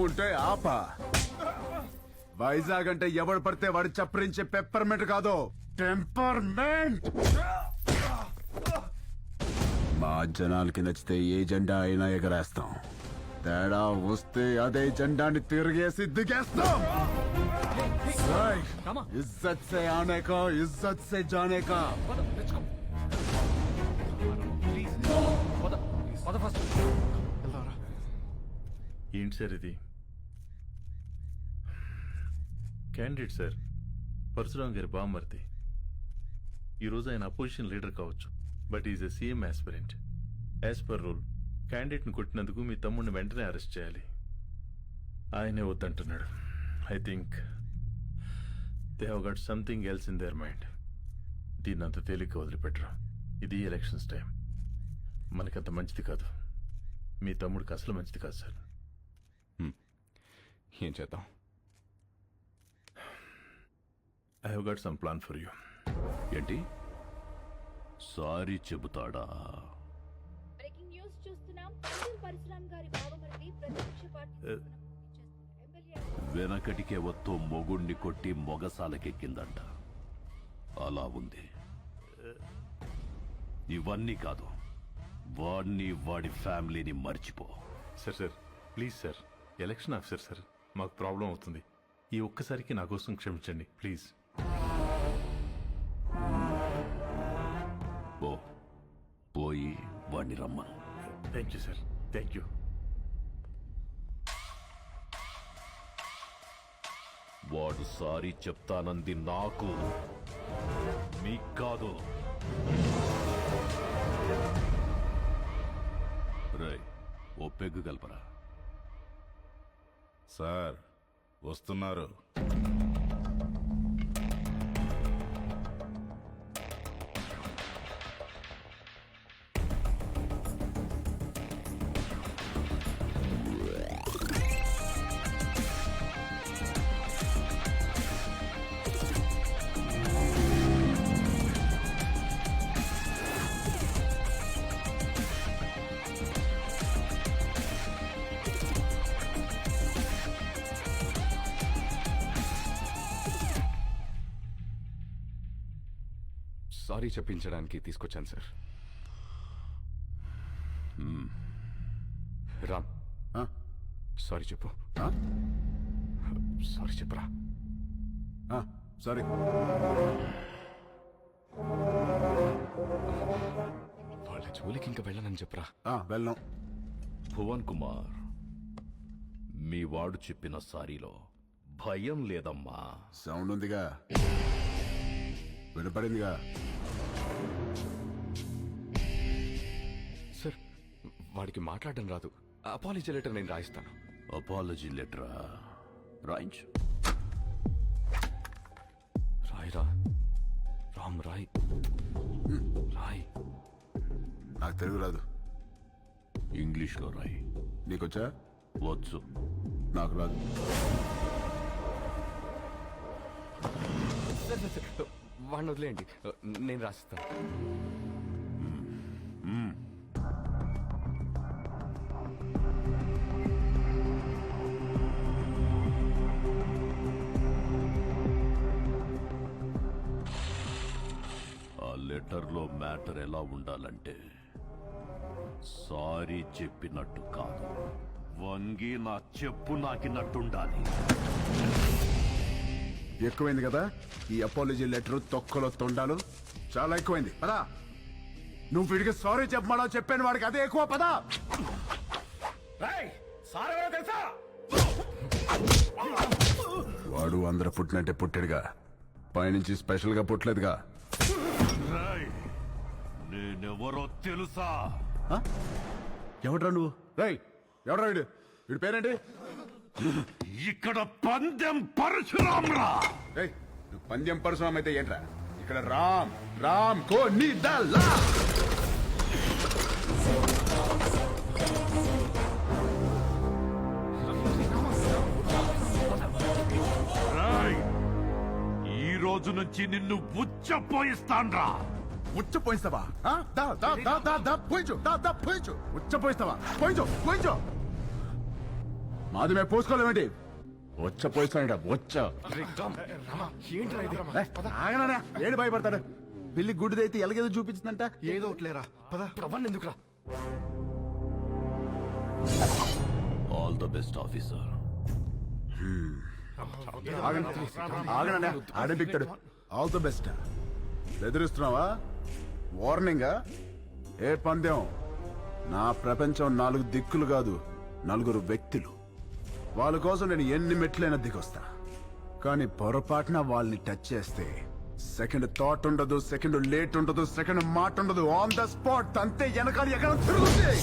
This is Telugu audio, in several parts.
ఆపుకుంటే ఆపా. వైజాగ్ అంటే ఎవడు పడితే వాడు చప్పరించే పెప్పర్మెంట్ కాదు, టెంపర్మెంట్. మా జనాలకి నచ్చితే ఏ జెండా అయినా ఎగరేస్తాం. తేడా వస్తే అదే జెండాని తిరిగేసి దిగేస్తాం. ఇజ్జత్ సే ఆనే కా, ఇజ్జత్ సే జానే కా. ఏంటి సార్ ఇది? క్యాండిడేట్ సార్, పరశురామ్ గారి బామ్మర్ది. ఈరోజు ఆయన అపోజిషన్ లీడర్ కావచ్చు, but is a CM aspirant. As per rule క్యాండిడేట్ని కొట్టినందుకు మీ తమ్ముడిని వెంటనే అరెస్ట్ చేయాలి. ఆయనే వద్దంటున్నాడు. I think they have got something else in their mind. దీన్ని అంత తేలిక వదిలిపెట్టరు. ఇది ఎలక్షన్స్ టైం, మనకంత మంచిది కాదు. మీ తమ్ముడికి అసలు మంచిది కాదు సార్. ఏం చేద్దాం? I have got some plan for you. ఏంటి? సారీ చెబుతాడా? బ్రేకింగ్ న్యూస్ చూస్తున్నాం. పరశురామ్ గారి బావమరిది ప్రతిపక్ష పార్టీ వెనకటికే వత్తు మొగుణ్ణి కొట్టి మొగసాలకెక్కిందంట. అలా ఉంది. ఇవన్నీ కాదు, వాడిని వాడి ఫ్యామిలీని మర్చిపో. Sir please sir, election officer sir, మాకు ప్రాబ్లం అవుతుంది. ఈ ఒక్కసారికి నా కోసం క్షమించండి ప్లీజ్. పోయి వాడిని రమ్మను. Thank you sir, thank you. వాడు సారీ చెప్తానంది నాకు, మీకు కాదు. రేయ్, ఓ పెగ్గు కలపరా. సార్ వస్తున్నారు. సారీ చెప్పించడానికి తీసుకొచ్చాను సార్. రామ్, సారీ చెప్పు. సారీ చెప్పరా. సారీ. వాళ్ళ జోలికి ఇంకా వెళ్ళనని చెప్పరా. వెళ్ళాం. భువన్ కుమార్, మీ వాడు చెప్పిన సారీలో భయం లేదమ్మా. సౌండ్ ఉందిగా, వినపడిందిగా. సార్, వాడికి మాట్లాడడం రాదు. అపాలజీ లెటర్ నేను రాయిస్తాను. అపాలజీ లెటరా? రాయించు. రాయిరా. రామ్, రాయ్. రాయ్. నాకు తెలుగు రాదు. ఇంగ్లీష్లో రాయి. నీకొచ్చా? వచ్చు. నాకు రాదు. సార్, వాడిని వదిలేయండి, నేను రాసిస్తాను. ఆ లెటర్లో మ్యాటర్ ఎలా ఉండాలంటే, సారీ చెప్పినట్టు కాదు, వంగి నా చెప్పు నాకినట్టుండాలి. ఎక్కువైంది కదా ఈ అపాలజీ లెటర్, తొక్కలో తొండాలు. చాలా ఎక్కువైంది. పదా, నువ్వు వీడికి సారీ చెప్పమా చెప్పాను, వాడికి అదే ఎక్కువ. పదా. వాడు అందరూ పుట్టినట్టే పుట్టాడుగా, పైనుంచి స్పెషల్ గా పుట్టలేదుగా. నేనెవరో తెలుసా? ఎవడ్రా నువ్వు? రై, ఎవడ్రా వీడు? వీడి పేరేంటి? ఇక్కడ పందెం పరశురామ్రా. నువ్వు పందెం పరశురామ్ అయితే ఏంట్రా? ఇక్కడ రామ్ రామ్ కో నీ దల్లా. ఈ రోజు నుంచి నిన్ను ఉచ్చపోయిస్తాన్రా. ఉచ్చపోయిస్తావా? పోయించు. ఉచ్చపోయిస్తావా? పోయించు. మాది మేము పోసుకోలేమేంటి వచ్చ పోయిస్తాడ వచ్చ ఆగనా ఏడు భయపడతాడు పిల్లి గుడ్డిదైతే ఎలాగేదో చూపించిందంట ఏదో ఒకట్లేరా పద అవన్నీ ఎందుకురా? All the best officer. ఆగనా ఆడే బిక్తాడు ఆల్ ద బెస్ట్ బెదిరిస్తున్నావా వార్నింగా ఏ పందెం నా ప్రపంచం 4 దిక్కులు కాదు 4 వ్యక్తులు వాళ్ళ కోసం నేను ఎన్ని మెట్లైనా దిగొస్తా కానీ పొరపాటున వాళ్ళని టచ్ చేస్తే సెకండ్ థాట్ ఉండదు సెకండ్ లేట్ ఉండదు సెకండ్ మాట ఉండదు ఆన్ ద స్పాట్ అంతే వెనకాల ఎక్కడ తిరుగుతుంది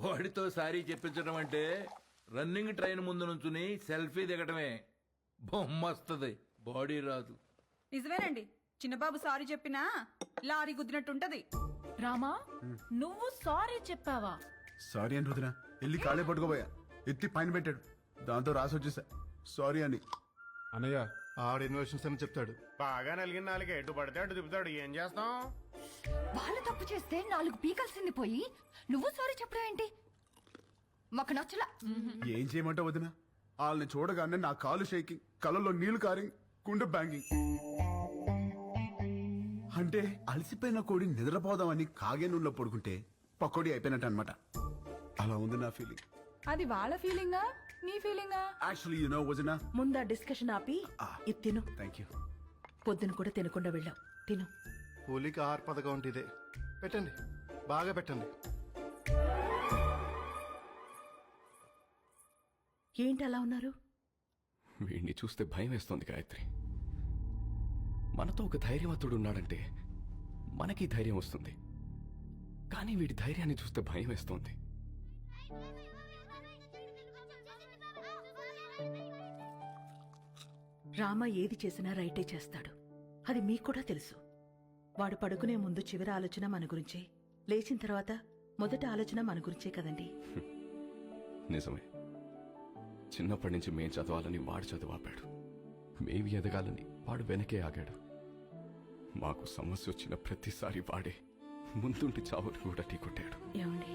వాడితో సారీ చెప్పించడం అంటే రన్నింగ్ ట్రైన్ ముందు నుంచుని సెల్ఫీ దిగటమే. బొమ్మస్తుంది, బాడీ రాదు. నిజమేనండి, చిన్నబాబు సారీ చెప్పినా లారీ గుద్దినట్టుంటది. రామా, నువ్వు సారీ చెప్పావా? సారీ అని రుదిన వెళ్ళి కాళ్ళే పట్టుకోబోయా ఎత్తి పైన పెట్టాడు దాంతో రాసి వచ్చేసా సారీ అని అన్నయ్య ఆడ ఇన్వెషన్స్ అని చెప్తాడు. బాగా నలిగిన నాలుగు ఎటు పడితే అటు తిప్పుతాడు. ఏం చేస్తాం? వాళ్ళు తప్పు చేస్తే 4 పీకల్సింది పోయి నువ్వు సారీ చెప్పడం ఏంటి? మాకు నచ్చలా. ఏం చేయమంటావు వదిన వాళ్ళని చూడగానే నా కాలు షేకింగ్ కళ్ళలో నీళ్లు కారింగ్ గుండె బ్యాంగింగ్ అంటే అలసిపోయిన కోడి నిద్రపోదామని కాగే నూనెలో పడుకుంటే పకోడీ అయిపోయినట్టు అనమాట అలా ఉంది నా ఫీలింగ్. అది వాళ్ళ ఫీలింగా నీ ఫీలింగా? యాక్చువల్లీ యు నో వదిన ముందా డిస్కషన్ ఆపి ఇది తిను. Thank you. పొద్దున కూడా తినకుండా వెళ్ళావు, తిను. కూలికి ఆహార పథకం అంటే ఇదే. పెట్టండి, బాగా పెట్టండి. ఏంటి అలా ఉన్నారు? వీడిని చూస్తే భయం వేస్తోంది గాయత్రి. మనతో ఒక ధైర్యవంతుడు ఉన్నాడంటే మనకి ధైర్యం వస్తుంది, కానీ వీడి ధైర్యాన్ని చూస్తే భయం వేస్తోంది. రామ ఏది చేసినా రైటే చేస్తాడు, అది మీకు కూడా తెలుసు. వాడు పడుకునే ముందు చివరి ఆలోచన మన గురించే, లేచిన తర్వాత మొదటి ఆలోచన మన గురించే కదండి. నిజమే, చిన్నప్పటి నుంచి మేం చదవాలని వాడు చదువాపాడు, మేవి ఎదగాలని వాడు వెనకే ఆగాడు. మాకు సమస్య వచ్చిన ప్రతిసారి వాడే ముందుండి చావుని కూడా ఢీకొట్టాడు. ఏమండి,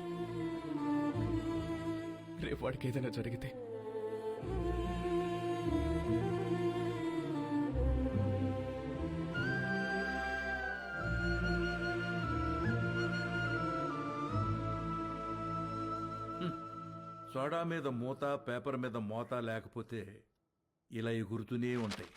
రేపు వాడికి ఏదైనా జరిగితే సోడా మీద మూత, పేపర్ మీద మోత లేకపోతే ఇలా ఎగురుతూనే ఉంటాయి.